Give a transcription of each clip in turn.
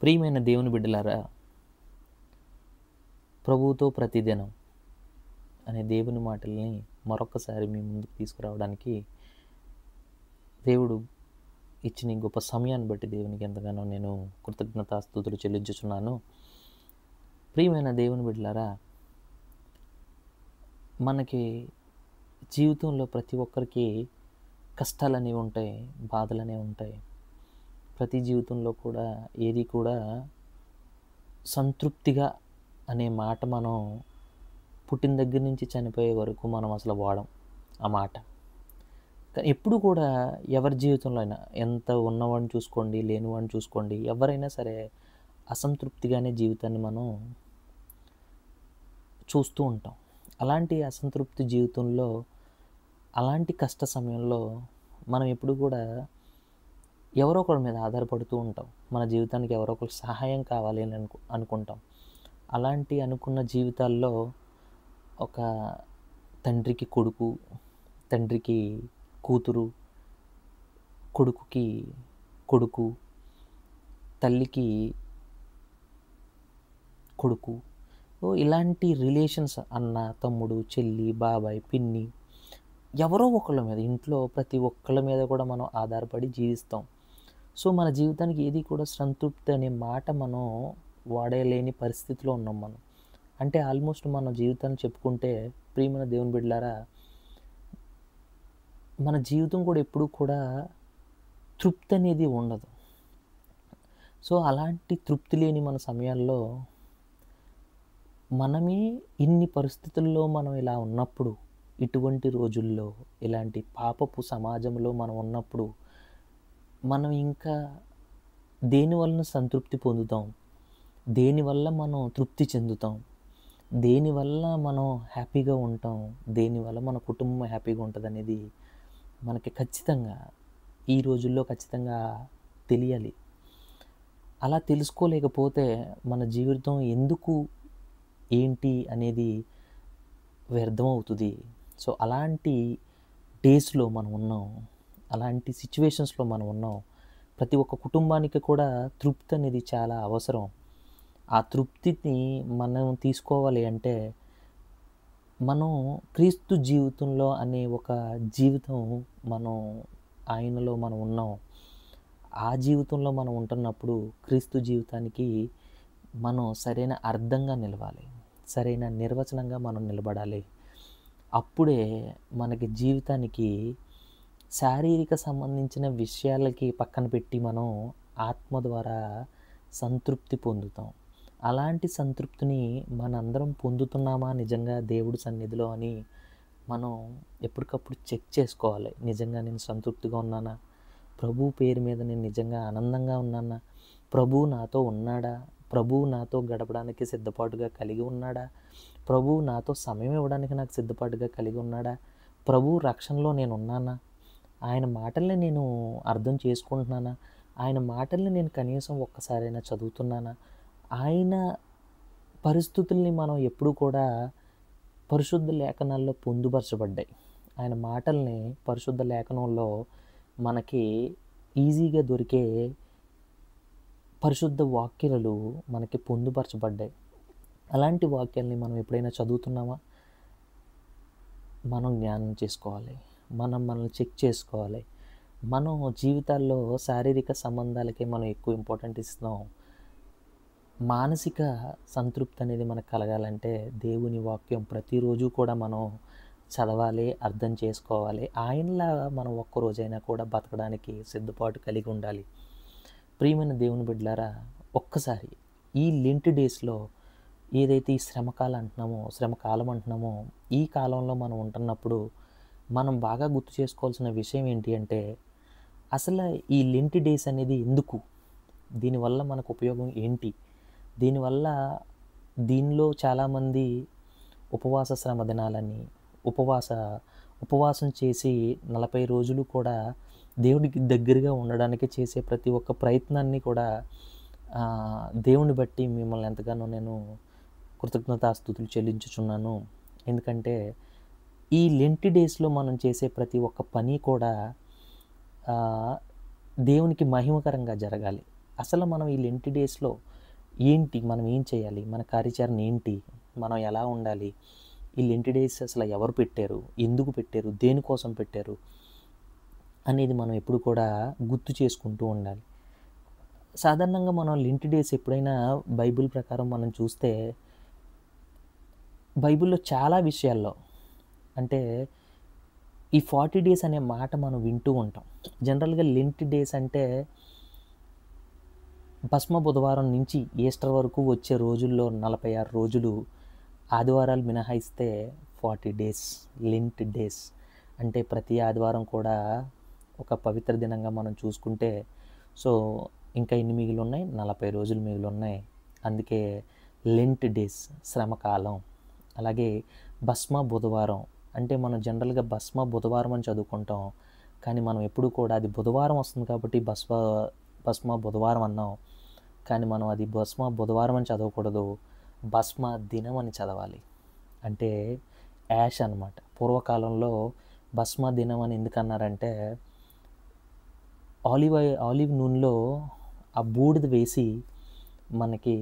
ప్రియమైన దేవుని బిడ్డలారా, ప్రభువుతో ప్రతిదినం అనే దేవుని మాటల్ని మరొకసారి మీ ముందుకు తీసుకురావడానికి దేవుడు ఇచ్చిన ఈ గొప్ప సమయాన్ని బట్టి దేవునికి ఎంతగానో నేను కృతజ్ఞతాస్తుతులు చెల్లించుచున్నాను. ప్రియమైన దేవుని బిడ్డలారా, మనకి జీవితంలో ప్రతి ఒక్కరికి కష్టాలనేవి ఉంటాయి, బాధలనేవి ఉంటాయి. ప్రతి జీవితంలో కూడా ఏది కూడా సంతృప్తిగా అనే మాట మనం పుట్టిన దగ్గర నుంచి చనిపోయే వరకు మనం అసలు వాడం ఆ మాట. ఎప్పుడు కూడా ఎవరి జీవితంలో అయినా, ఎంత ఉన్నవాడిని చూసుకోండి, లేనివాడిని చూసుకోండి, ఎవరైనా సరే అసంతృప్తిగానే జీవితాన్ని మనం చూస్తూ ఉంటాం. అలాంటి అసంతృప్తి జీవితంలో, అలాంటి కష్ట సమయంలో మనం ఎప్పుడు కూడా ఎవరో ఒకరి మీద ఆధారపడుతూ ఉంటాం. మన జీవితానికి ఎవరో ఒకరు సహాయం కావాలి అని అనుకుంటాం. అలాంటి అనుకున్న జీవితాల్లో ఒక తండ్రికి కొడుకు, తండ్రికి కూతురు, కొడుకుకి కొడుకు, తల్లికి కొడుకు, ఇలాంటి రిలేషన్స్ అన్న, తమ్ముడు, చెల్లి, బాబాయ్, పిన్ని, ఎవరో ఒకళ్ళ మీద, ఇంట్లో ప్రతి ఒక్కళ్ళ మీద కూడా మనం ఆధారపడి జీవిస్తాం. సో మన జీవితానికి ఏది కూడా సంతృప్తి అనే మాట మనం వాడలేని పరిస్థితిలో ఉన్నాం మనం. అంటే ఆల్మోస్ట్ మన జీవితాన్ని చెప్పుకుంటే, ప్రియమైన దేవుని బిడ్డలారా, మన జీవితం కూడా ఎప్పుడు కూడా తృప్తి అనేది ఉండదు. సో అలాంటి తృప్తి లేని మన సమయాల్లో మనమే ఇన్ని పరిస్థితుల్లో మనం ఇలా ఉన్నప్పుడు, ఇటువంటి రోజుల్లో, ఇలాంటి పాపపు సమాజంలో మనం ఉన్నప్పుడు, మనం ఇంకా దేనివలన సంతృప్తి పొందుతాం, దేనివల్ల మనం తృప్తి చెందుతాం, దేనివల్ల మనం హ్యాపీగా ఉంటాం, దేనివల్ల మన కుటుంబం హ్యాపీగా ఉంటుంది అనేది మనకి ఖచ్చితంగా ఈ రోజుల్లో ఖచ్చితంగా తెలియాలి. అలా తెలుసుకోలేకపోతే మన జీవితం ఎందుకు, ఏంటి అనేది వ్యర్థమవుతుంది. సో అలాంటి డేస్లో మనం ఉన్నాం, అలాంటి సిచ్యువేషన్స్లో మనం ఉన్నాం. ప్రతి ఒక్క కుటుంబానికి కూడా తృప్తి అనేది చాలా అవసరం. ఆ తృప్తిని మనం తీసుకోవాలి అంటే, మనం క్రీస్తు జీవితంలో అనే ఒక జీవితం మనం ఆయనలో మనం ఉన్నాం. ఆ జీవితంలో మనం ఉంటున్నప్పుడు క్రీస్తు జీవితానికి మనం సరైన అర్థంగా నిలవాలి, సరైన నిర్వచనంగా మనం నిలబడాలి. అప్పుడే మనకి జీవితానికి శారీరక సంబంధించిన విషయాలకి పక్కన పెట్టి మనం ఆత్మ ద్వారా సంతృప్తి పొందుతాం. అలాంటి సంతృప్తిని మనందరం పొందుతున్నామా నిజంగా దేవుడి సన్నిధిలో అని మనం ఎప్పటికప్పుడు చెక్ చేసుకోవాలి. నిజంగా నేను సంతృప్తిగా ఉన్నానా? ప్రభు పేరు మీద నేను నిజంగా ఆనందంగా ఉన్నానా? ప్రభువు నాతో ఉన్నాడా? ప్రభువు నాతో గడపడానికి సిద్ధపాటుగా కలిగి ఉన్నాడా? ప్రభువు నాతో సమయం ఇవ్వడానికి నాకు సిద్ధపాటుగా కలిగి ఉన్నాడా? ప్రభు రక్షణలో నేను ఉన్నానా? ఆయన మాటల్ని నేను అర్థం చేసుకుంటున్నానా? ఆయన మాటల్ని నేను కనీసం ఒక్కసారైనా చదువుతున్నానా? ఆయన పరిస్థితుల్ని మనం ఎప్పుడు కూడా పరిశుద్ధ లేఖనాల్లో పొందుపరచబడ్డాయి. ఆయన మాటల్ని పరిశుద్ధ లేఖనంలో మనకి ఈజీగా దొరికే పరిశుద్ధ వాక్యాలు మనకి పొందుపరచబడ్డాయి. అలాంటి వాక్యాల్ని మనం ఎప్పుడైనా చదువుతున్నామా? మనం జ్ఞానం చేసుకోవాలి, మనల్ని చెక్ చేసుకోవాలి. మనం జీవితాల్లో శారీరక సంబంధాలకే మనం ఎక్కువ ఇంపార్టెంట్ ఇస్తున్నాం. మానసిక సంతృప్తి అనేది మనకు కలగాలంటే దేవుని వాక్యం ప్రతిరోజు కూడా మనం చదవాలి, అర్థం చేసుకోవాలి. ఆయనలా మనం ఒక్కరోజైనా కూడా బతకడానికి సిద్ధపాటు కలిగి ఉండాలి. ప్రియమైన దేవుని బిడ్డలారా, ఒక్కసారి ఈ లెంట్ డేస్లో ఏదైతే ఈ శ్రమకాలం అంటున్నామో, ఈ కాలంలో మనం ఉంటున్నప్పుడు మనం బాగా గుర్తు చేసుకోవాల్సిన విషయం ఏంటి అంటే, అసలు ఈ లెంట్ డేస్ అనేది ఎందుకు, దీనివల్ల మనకు ఉపయోగం ఏంటి, దీనిలో చాలామంది ఉపవాస శ్రమ దినాలని, ఉపవాసం చేసి 40 రోజులు కూడా దేవుడికి దగ్గరగా ఉండడానికి చేసే ప్రతి ఒక్క ప్రయత్నాన్ని కూడా దేవుని బట్టి మిమ్మల్ని ఎంతగానో నేను కృతజ్ఞతాస్తుతులు చెల్లించుచున్నాను. ఎందుకంటే ఈ లెంట్ డేస్లో మనం చేసే ప్రతి ఒక్క పని కూడా దేవునికి మహిమకరంగా జరగాలి. అసలు మనం ఈ లెంట్ డేస్లో ఏంటి, మనం ఏం చేయాలి, మన కార్యాచరణ ఏంటి, మనం ఎలా ఉండాలి, ఈ లెంట్ డేస్ అసలు ఎవరు పెట్టారు, ఎందుకు పెట్టారు, దేనికోసం పెట్టారు అనేది మనం ఎప్పుడు కూడా గుర్తు చేసుకుంటూ ఉండాలి. సాధారణంగా మనం లెంట్ డేస్ ఎప్పుడైనా బైబిల్ ప్రకారం మనం చూస్తే బైబిల్లో చాలా విషయాల్లో అంటే ఈ 40 డేస్ అనే మాట మనం వింటూ ఉంటాం. జనరల్గా లెంట్ డేస్ అంటే భస్మ బుధవారం నుంచి ఈస్టర్ వరకు వచ్చే రోజుల్లో 46 రోజులు, ఆదివారాలు మినహాయిస్తే 40 డేస్ లెంట్ డేస్. అంటే ప్రతి ఆదివారం కూడా ఒక పవిత్ర దినంగా మనం చూసుకుంటే, సో ఇంకా ఎన్ని మిగిలి ఉన్నాయి, 40 రోజులు మిగిలి ఉన్నాయి. అందుకే లెంట్ డేస్, శ్రమకాలం. అలాగే భస్మ బుధవారం అంటే మనం జనరల్గా భస్మ బుధవారం అని చదువుకుంటాం, కానీ మనం ఎప్పుడు కూడా అది బుధవారం వస్తుంది కాబట్టి భస్మ బుధవారం అన్నాం. కానీ మనం అది భస్మ బుధవారం అని చదవకూడదు, భస్మ దినం అని చదవాలి. అంటే యాష్ అనమాట. పూర్వకాలంలో భస్మ దినం అని ఎందుకన్నారంటే ఆలివ్ నూనెలో ఆ బూడిద వేసి మనకి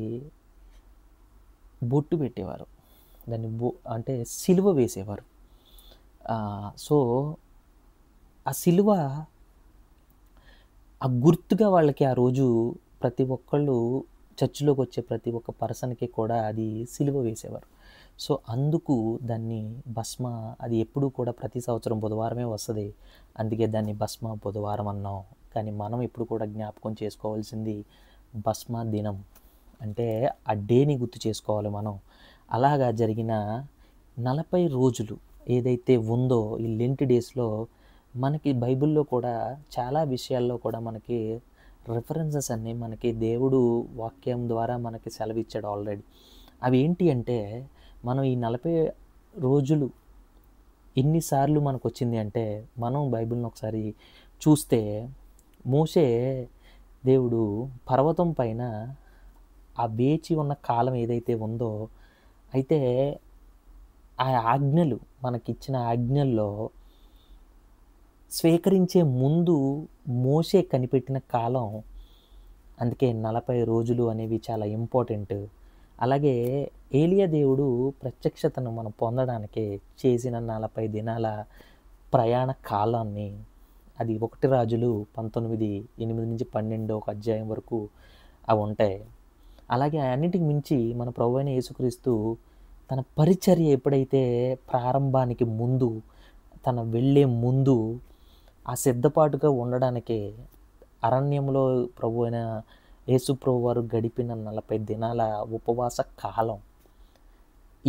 బొట్టు పెట్టేవారు, దాన్ని అంటే సిలువ వేసేవారు. సో ఆ సిలువ ఆ గుర్తుగా వాళ్ళకి ఆ రోజు ప్రతి ఒక్కళ్ళు చర్చిలోకి వచ్చే ప్రతి ఒక్క పర్సన్కి కూడా అది సిలువ వేసేవారు. సో అందుకు దాన్ని భస్మ, అది ఎప్పుడూ కూడా ప్రతి సంవత్సరం బుధవారమే వస్తుంది, అందుకే దాన్ని భస్మ బుధవారం అన్నాం. కానీ మనం ఇప్పుడు కూడా జ్ఞాపకం చేసుకోవాల్సింది భస్మ దినం, అంటే ఆ డేని గుర్తు చేసుకోవాలి మనం. అలాగా జరిగిన 40 రోజులు ఏదైతే ఉందో ఈ లెంట్ డేస్లో మనకి బైబిల్లో కూడా చాలా విషయాల్లో కూడా మనకి రెఫరెన్సెస్ అన్నీ మనకి దేవుడు వాక్యం ద్వారా మనకి సెలవిచ్చాడు ఆల్రెడీ. అవి ఏంటి అంటే, మనం ఈ 40 రోజులు ఎన్నిసార్లు మనకు వచ్చింది అంటే, మనం బైబిల్ని ఒకసారి చూస్తే మోషే దేవుడు పర్వతం పైన ఆ వేచి ఉన్న కాలం ఏదైతే ఉందో, అయితే ఆ ఆజ్ఞలు మనకిచ్చిన ఆజ్ఞల్లో స్వీకరించే ముందు మోషే కనిపెట్టిన కాలం, అందుకే 40 రోజులు అనేవి చాలా ఇంపార్టెంట్. అలాగే ఏలియా దేవుడు ప్రత్యక్షతను మనం పొందడానికి చేసిన 40 దినాల ప్రయాణ కాలాన్ని, అది 1 రాజులు 19:8-12 అధ్యాయం వరకు అవి ఉంటాయి. అలాగే అన్నిటికి మించి మన ప్రభువైన యేసుక్రీస్తు తన పరిచర్య ఎప్పుడైతే ప్రారంభానికి ముందు, తన వెళ్ళే ముందు ఆ సిద్ధపాటుగా ఉండడానికి అరణ్యంలో ప్రభు అయిన యేసు ప్రభు వారు గడిపిన 40 దినాల ఉపవాస కాలం.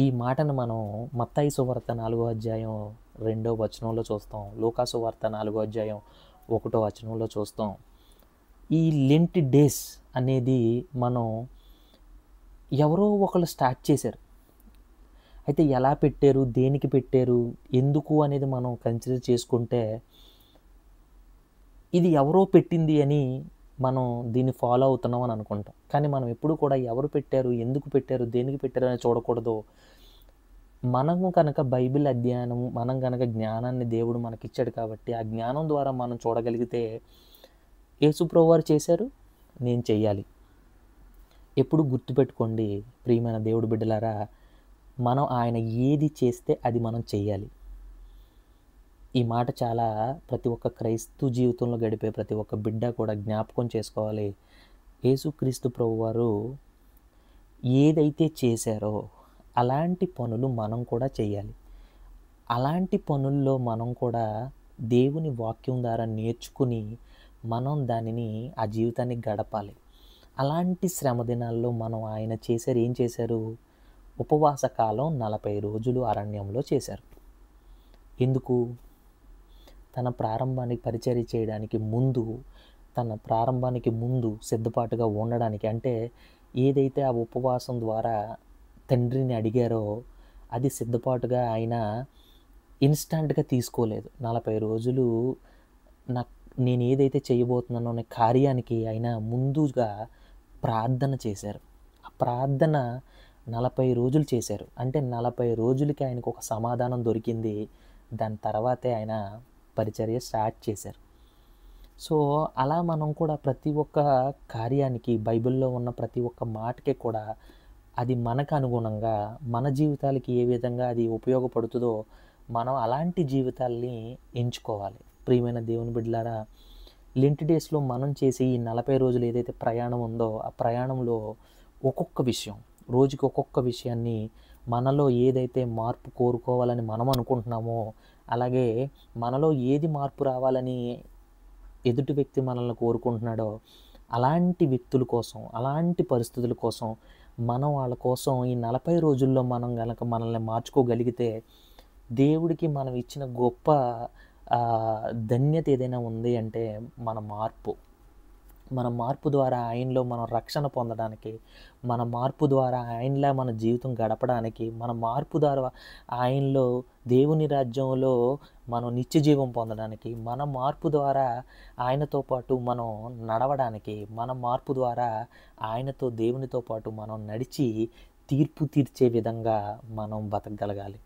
ఈ మాటను మనం మత్తయి సువార్త 4వ అధ్యాయం 2వ వచనంలో చూస్తాం, లూకా సువార్త 4వ అధ్యాయం 1వ వచనంలో చూస్తాం. ఈ లెంట్ డేస్ అనేది మనం ఎవరో ఒకళ్ళు స్టార్ట్ చేశారు. అయితే ఎలా పెట్టారు, దేనికి పెట్టారు, ఎందుకు అనేది మనం కన్సిడర్ చేసుకుంటే, ఇది ఎవరో పెట్టింది అని మనం దీన్ని ఫాలో అవుతున్నాం అని అనుకుంటాం. కానీ మనం ఎప్పుడు కూడా ఎవరు పెట్టారు, ఎందుకు పెట్టారు, దేనికి పెట్టారు అని చూడకూడదు. మనము కనుక బైబిల్ అధ్యయనం, మనం కనుక జ్ఞానాన్ని దేవుడు మనకిచ్చాడు కాబట్టి ఆ జ్ఞానం ద్వారా మనం చూడగలిగితే, యేసుప్రభు వారు చేశారు, నేను చెయ్యాలి. ఎప్పుడు గుర్తుపెట్టుకోండి ప్రియమైన దేవుడు బిడ్డలారా, మనం ఆయన ఏది చేస్తే అది మనం చెయ్యాలి. ఈ మాట చాలా ప్రతి ఒక్క క్రైస్తవ జీవితంలో గడిపే ప్రతి ఒక్క బిడ్డ కూడా జ్ఞాపకం చేసుకోవాలి. యేసుక్రీస్తు ప్రభువారు ఏదైతే చేశారో అలాంటి పనులు మనం కూడా చేయాలి. అలాంటి పనుల్లో మనం కూడా దేవుని వాక్యం ద్వారా నేర్చుకుని మనం దానిని ఆ జీవితాన్ని గడపాలి. అలాంటి శ్రమ దినాల్లో మనం ఆయన చేశారు, ఏం చేశారు, ఉపవాస కాలం 40 రోజులు అరణ్యంలో చేశారు. ఎందుకు? తన ప్రారంభానికి పరిచర్య చేయడానికి ముందు, తన ప్రారంభానికి ముందు సిద్ధపాటుగా ఉండడానికి. అంటే ఏదైతే ఆ ఉపవాసం ద్వారా తండ్రిని అడిగారో అది సిద్ధపాటుగా ఆయన ఇన్స్టంట్గా తీసుకోలేదు. 40 రోజులు నేను ఏదైతే చేయబోతున్నానో అనే కార్యానికి ఆయన ముందుగా ప్రార్థన చేశారు. ఆ ప్రార్థన 40 రోజులు చేశారు. అంటే 40 రోజులకి ఆయనకు ఒక సమాధానం దొరికింది. దాని తర్వాతే ఆయన పరిచర్య స్టార్ట్ చేశారు. సో, అలా మనం కూడా ప్రతి ఒక్క కార్యానికి బైబిల్‌లో ఉన్న ప్రతి ఒక్క మాటకి కూడా అది మనకు అనుగుణంగా, మన జీవితాలకి ఏ విధంగా అది ఉపయోగపడుతదో, మనం అలాంటి జీవితాల్ని ఎంచుకోవాలి. ప్రియమైన దేవుని బిడ్డలారా, లెంట్ డేస్‌లో మనం చేసే ఈ 40 రోజులు ఏదైతే ప్రయాణం ఉందో, ఆ ప్రయాణంలో ఒక్కొక్క విషయం, రోజుకి ఒక్కొక్క విషయాన్ని మనలో ఏదైతే మార్పు కోరుకోవాలని మనం అనుకుంటున్నామో, అలాగే మనలో ఏది మార్పు రావాలని ఎదుటి వ్యక్తి మనల్ని కోరుకుంటున్నాడో, అలాంటి వ్యక్తుల కోసం, అలాంటి పరిస్థితుల కోసం, మనం వాళ్ళ కోసం ఈ 40 రోజుల్లో మనం గనక మనల్ని మార్చుకోగలిగితే, దేవుడికి మనం ఇచ్చిన గొప్ప ధన్యత ఏదైనా ఉంది అంటే మన మార్పు. మన మార్పు ద్వారా ఆయనలో మనం రక్షణ పొందడానికి, మన మార్పు ద్వారా ఆయనలా మన జీవితం గడపడానికి, మన మార్పు ద్వారా ఆయనలో దేవుని రాజ్యంలో మనం నిత్య జీవం పొందడానికి, మన మార్పు ద్వారా ఆయనతో పాటు మనం నడవడానికి, మన మార్పు ద్వారా ఆయనతో దేవునితో పాటు మనం నడిచి తీర్పు తీర్చే విధంగా మనం బతకగలగాలి.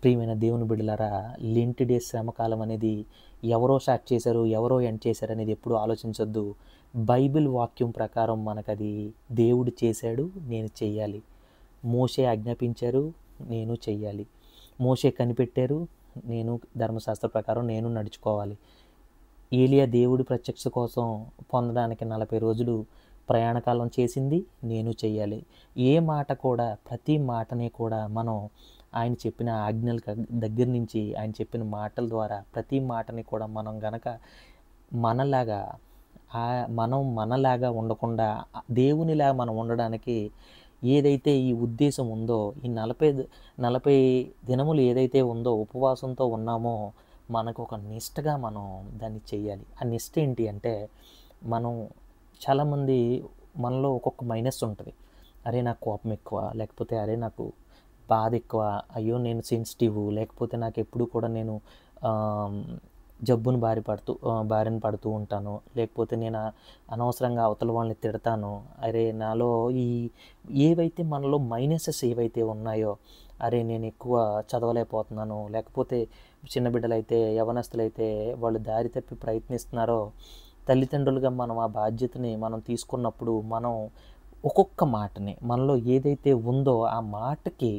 ప్రియమైన దేవుని బిడ్డలారా, లెంట్ డేస్ శ్రమకాలం అనేది ఎవరో స్టార్ట్ చేశారు, ఎవరో ఎండ్ చేశారు అనేది ఎప్పుడూ ఆలోచించొద్దు. బైబిల్ వాక్యం ప్రకారం మనకది దేవుడు చేశాడు, నేను చెయ్యాలి. మోషే ఆజ్ఞాపించారు, నేను చెయ్యాలి. మోషే కనిపెట్టారు, నేను ధర్మశాస్త్ర ప్రకారం నేను నడుచుకోవాలి. ఏలియా దేవుడి ప్రత్యక్ష కోసం పొందడానికి 40 రోజులు ప్రయాణకాలం చేసింది, నేను చెయ్యాలి. ఏ మాట కూడా, ప్రతి మాటని కూడా మనం ఆయన చెప్పిన ఆజ్ఞల దగ్గర నుంచి, ఆయన చెప్పిన మాటల ద్వారా ప్రతి మాటని కూడా మనం గనక మనలాగా మనం మనలాగా ఉండకుండా దేవునిలా మనం ఉండడానికి ఏదైతే ఈ ఉద్దేశం ఉందో, ఈ 40 దినములు ఏదైతే ఉందో ఉపవాసంతో ఉన్నామో, మనకు ఒక నిష్టగా మనం దాన్ని చెయ్యాలి. ఆ నిష్ట ఏంటి అంటే, మనం చాలామంది మనలో ఒక్కొక్క మైనస్ ఉంటుంది. అరే నాకు కోపం ఎక్కువ, లేకపోతే అరే నాకు బాధ ఎక్కువ, అయ్యో నేను సెన్సిటివ్, లేకపోతే నాకు ఎప్పుడు కూడా నేను జబ్బును బారిన పడుతూ ఉంటాను, లేకపోతే నేను అనవసరంగా అవతల వాళ్ళని తిడతాను, అరే నాలో ఏవైతే మనలో మైనసెస్ ఏవైతే ఉన్నాయో, అరే నేను ఎక్కువ చదవలేకపోతున్నాను, లేకపోతే చిన్న బిడ్డలైతే యవనస్తులైతే వాళ్ళు దారి తప్పి ప్రయత్నిస్తున్నారో, తల్లిదండ్రులుగా మనం ఆ బాధ్యతని మనం తీసుకున్నప్పుడు మనం ఒక్కొక్క మాటని మనలో ఏదైతే ఉందో ఆ మాటకి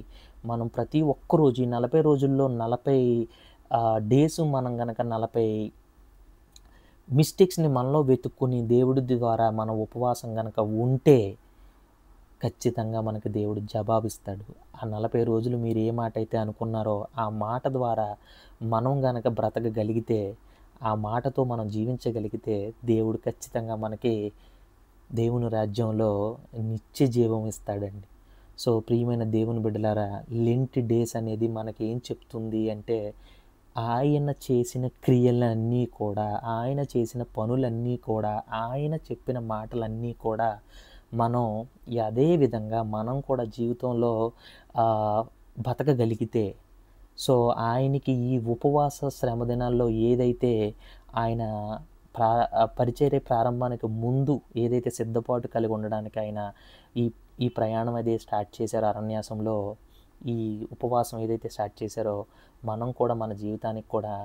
మనం ప్రతి ఒక్క రోజు ఈ 40 రోజుల్లో 40 డేస్ మనం గనక 40 మిస్టేక్స్ని మనలో వెతుక్కుని దేవుడి ద్వారా మనం ఉపవాసం గనక ఉంటే ఖచ్చితంగా మనకి దేవుడు జవాబిస్తాడు. ఆ 40 రోజులు మీరు ఏ మాట అయితే అనుకున్నారో ఆ మాట ద్వారా మనం గనక బ్రతకగలిగితే, ఆ మాటతో మనం జీవించగలిగితే దేవుడు ఖచ్చితంగా మనకి దేవుని రాజ్యంలో నిత్య జీవం ఇస్తాడండి. సో ప్రియమైన దేవుని బిడ్డలారా, లెంట్ డేస్ అనేది మనకి ఏం చెప్తుంది అంటే, ఆయన చేసిన క్రియలన్నీ కూడా, ఆయన చేసిన పనులన్నీ కూడా, ఆయన చెప్పిన మాటలన్నీ కూడా మనం అదే విధంగా మనం కూడా జీవితంలో బతకగలిగితే, సో ఆయనకి ఈ ఉపవాస శ్రమ దినాల్లో ఏదైతే ఆయన పరిచర్య ప్రారంభానికి ముందు ఏదైతే సిద్ధపాటు కలిగి ఉండడానికి ఆయన ఈ ఈ ప్రయాణం అది స్టార్ట్ చేశారో అరణ్యాసంలో, ఈ ఉపవాసం ఏదైతే స్టార్ట్ చేశారో, మనం కూడా మన జీవితానికి కూడా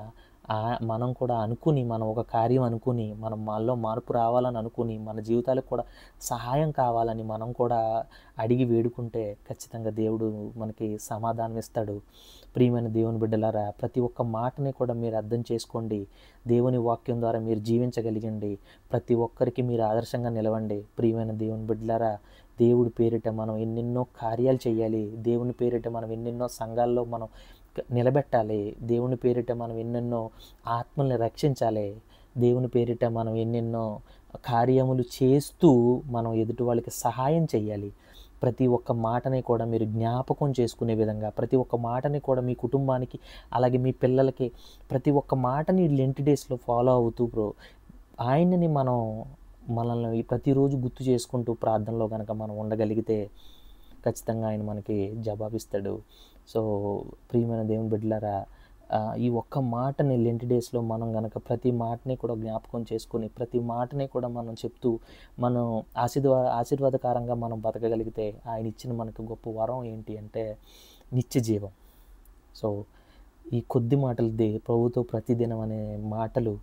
మనం కూడా అనుకుని, మనం ఒక కార్యం అనుకుని, మనం మనలో మార్పు రావాలని అనుకుని, మన జీవితాలకు కూడా సహాయం కావాలని మనం కూడా అడిగి వేడుకుంటే ఖచ్చితంగా దేవుడు మనకి సమాధానం ఇస్తాడు. ప్రియమైన దేవుని బిడ్డలారా, ప్రతి ఒక్క మాటని కూడా మీరు అర్థం చేసుకోండి. దేవుని వాక్యం ద్వారా మీరు జీవించగలిగండి. ప్రతి ఒక్కరికి మీరు ఆదర్శంగా నిలవండి. ప్రియమైన దేవుని బిడ్డలారా, దేవుడి పేరిట మనం ఎన్నెన్నో కార్యాలు చేయాలి. దేవుని పేరిట మనం ఎన్నెన్నో సంఘాల్లో మనం నిలబెట్టాలి. దేవుని పేరిట మనం ఎన్నెన్నో ఆత్మల్ని రక్షించాలి. దేవుని పేరిట మనం ఎన్నెన్నో కార్యములు చేస్తూ మనం ఎదుటి వాళ్ళకి సహాయం చేయాలి. ప్రతి ఒక్క మాటని కూడా మీరు జ్ఞాపకం చేసుకునే విధంగా, ప్రతి ఒక్క మాటని కూడా మీ కుటుంబానికి, అలాగే మీ పిల్లలకి ప్రతి ఒక్క మాటని లెంట్ డేస్లో ఫాలో అవుతూ ఆయనని మనల్ని ప్రతిరోజు గుర్తు చేసుకుంటూ ప్రార్థనలో కనుక మనం ఉండగలిగితే ఖచ్చితంగా ఆయన మనకి జవాబిస్తాడు. సో ప్రియమైన దేవుని బిడ్డలారా, ఈ ఒక్క మాటని లెంట్ డేస్లో మనం గనక ప్రతి మాటని కూడా జ్ఞాపకం చేసుకొని, ప్రతి మాటని కూడా మనం చెప్తూ, మనం ఆశీర్వాదకరంగా మనం బతకగలిగితే ఆయన ఇచ్చిన మనకు గొప్ప వరం ఏంటి అంటే నిత్య జీవం. సో ఈ కొద్ది మాటలది ప్రభుతో ప్రతిదినం అనే మాటలు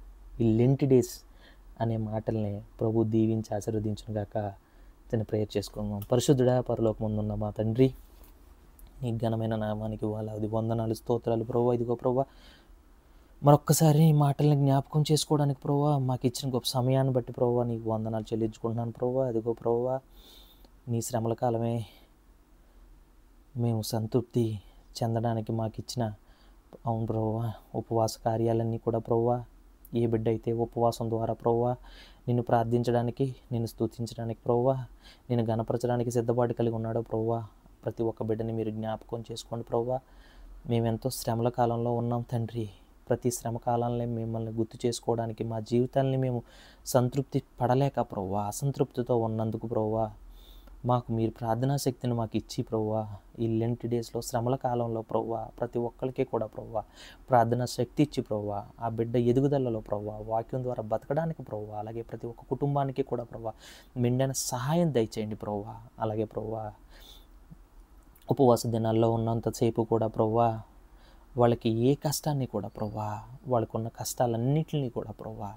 ఈ లెంట్ డేస్ అనే మాటల్ని ప్రభు దీవించి ఆశీర్వదించును గాక. చిన్న ప్రేయర్ చేసుకుందాం. పరిశుద్ధుడా, పరలోకమందున్న మా తండ్రి, నీ ఘనమైన నామానికి వాళ్ళది వందనాలు, స్తోత్రాలు ప్రభు. ఇదిగో ప్రభు, మరొక్కసారి ఈ మాటల్ని జ్ఞాపకం చేసుకోవడానికి ప్రభు మాకు ఇచ్చిన గొప్ప సమయాన్ని బట్టి ప్రభు నీకు వందనాలు చెల్లించుకుంటున్నాను ప్రభు. అదిగో ప్రభు, నీ శ్రమల కాలమే మేము సంతృప్తి చెందడానికి మాకు ఇచ్చిన, అవును ప్రభువ, ఉపవాస కార్యాలన్నీ కూడా ప్రభువ, ఏ బిడ్డ అయితే ఉపవాసం ద్వారా ప్రభువ నిన్ను ప్రార్థించడానికి, నిన్ను స్తుతించడానికి ప్రభువ, నిన్ను గణపరచడానికి సిద్ధపాటు కలిగి ఉన్నాడో ప్రభువ, ప్రతి ఒక్క బిడ్డని మీరు జ్ఞాపకం చేసుకోండి ప్రభువ. మేమెంతో శ్రమల కాలంలో ఉన్నాం తండ్రి. ప్రతి శ్రమ కాలంలో మిమ్మల్ని గుర్తు చేసుకోవడానికి మా జీవితాన్ని మేము సంతృప్తి పడలేక ప్రభువ, అసంతృప్తితో ఉన్నందుకు ప్రభువ, మాకు మీరు ప్రార్థనా శక్తిని మాకు ఇచ్చి ప్రభువా, ఈ లెంట్ డేస్లో శ్రమల కాలంలో ప్రభువా ప్రతి ఒక్కరికి కూడా ప్రభువా ప్రార్థనా శక్తి ఇచ్చి ప్రభువా ఆ బిడ్డ ఎదుగుదలలో ప్రభువా వాక్యం ద్వారా బతకడానికి ప్రభువా, అలాగే ప్రతి ఒక్క కుటుంబానికి కూడా ప్రభువా మెండైన సహాయం దయచేయండి ప్రభువా. అలాగే ప్రభువా ఉపవాస దినాల్లో ఉన్నంతసేపు కూడా ప్రభువా వాళ్ళకి ఏ కష్టాన్ని కూడా ప్రభువా, వాళ్ళకున్న కష్టాలన్నింటినీ కూడా ప్రభువా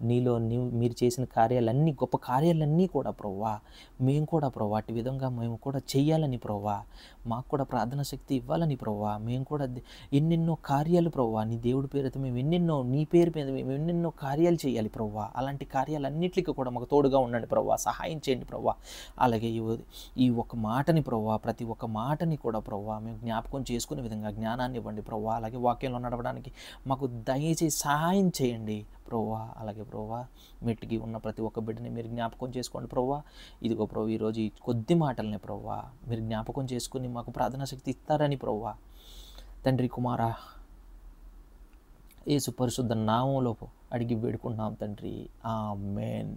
నీలో మీరు చేసిన కార్యాలన్నీ, గొప్ప కార్యాలన్నీ కూడా ప్రభువా మేము కూడా ప్రభువా అటు విధంగా మేము కూడా చెయ్యాలని ప్రభువా, మాకు కూడా ప్రార్థన శక్తి ఇవ్వాలని ప్రభువా, మేము కూడా ఎన్నెన్నో కార్యాలు ప్రభువా నీ దేవుడి పేరుతో మేము ఎన్నెన్నో, నీ పేరు మీద మేము ఎన్నెన్నో కార్యాలు చేయాలి ప్రభువా. అలాంటి కార్యాలన్నింటికి కూడా మాకు తోడుగా ఉండండి ప్రభువా, సహాయం చేయండి ప్రభువా. అలాగే ఈ ఒక్క మాటని ప్రభువా, ప్రతి ఒక్క మాటని కూడా ప్రభువా మేము జ్ఞాపకం చేసుకునే విధంగా జ్ఞానాన్ని ఇవ్వండి ప్రభువా. అలాగే వాక్యంలో నడవడానికి మాకు దయచేసి సహాయం చేయండి ప్రభువా. అలాగే ప్రభువా మెట్టుకి ఉన్న ప్రతి ఒక్క బిడ్డని మీరు జ్ఞాపకం చేసుకోండి ప్రభువా. ఇదిగో ప్రభు ఈరోజు ఈ కొద్ది మాటలనే ప్రభువా మీరు జ్ఞాపకం చేసుకుని మాకు ప్రార్థనా శక్తి ఇస్తారని ప్రభువా తండ్రి కుమారా యేసు పరిశుద్ధ నామములో అడిగి వేడుకుంటున్నాం తండ్రి, ఆమేన్.